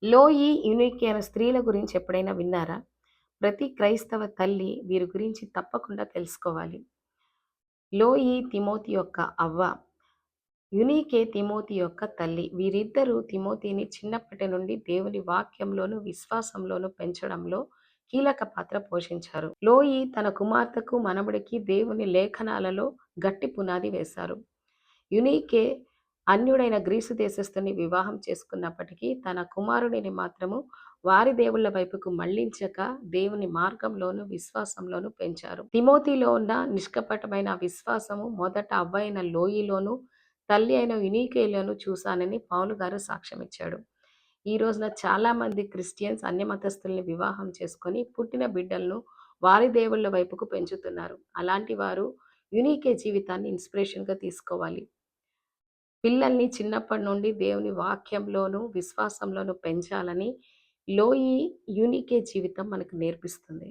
లోయి, యూనికే అనే స్త్రీల గురించి ఎప్పుడైనా విన్నారా? ప్రతి క్రైస్తవ తల్లి వీరి గురించి తప్పకుండా తెలుసుకోవాలి. లోయి తిమోతి యొక్క అవ్వ, యూనికే తిమోతి యొక్క తల్లి. వీరిద్దరూ తిమోతిని చిన్నప్పటి నుండి దేవుని వాక్యంలోను, విశ్వాసంలోను పెంచడంలో కీలక పాత్ర పోషించారు. లోయి తన కుమార్తెకు, మనవడికి దేవుని లేఖనాలలో గట్టి పునాది వేశారు. యునీకే అన్యుడైన గ్రీసు దేశస్థుని వివాహం చేసుకున్నప్పటికీ తన కుమారుడిని మాత్రము వారి దేవుళ్ళ వైపుకు మళ్లించక దేవుని మార్గంలోను విశ్వాసంలోను పెంచారు. తిమోతిలో ఉన్న నిష్కపటమైన విశ్వాసము మొదట అవ్వైన లోయిలోను తల్లి అయిన యునీకేలోను చూశానని పౌలు గారు సాక్ష్యం ఇచ్చాడు. ఈ రోజున చాలా మంది క్రిస్టియన్స్ అన్య మతస్థుల్ని వివాహం చేసుకొని పుట్టిన బిడ్డలను వారి దేవుళ్ళ వైపుకు పెంచుతున్నారు. అలాంటి వారు యునీకే జీవితాన్ని ఇన్స్పిరేషన్గా తీసుకోవాలి. పిల్లల్ని చిన్నప్పటి నుండి దేవుని వాక్యంలోను, విశ్వాసంలోను పెంచాలని లోయి యూనికే జీవితం మనకు నేర్పిస్తుంది.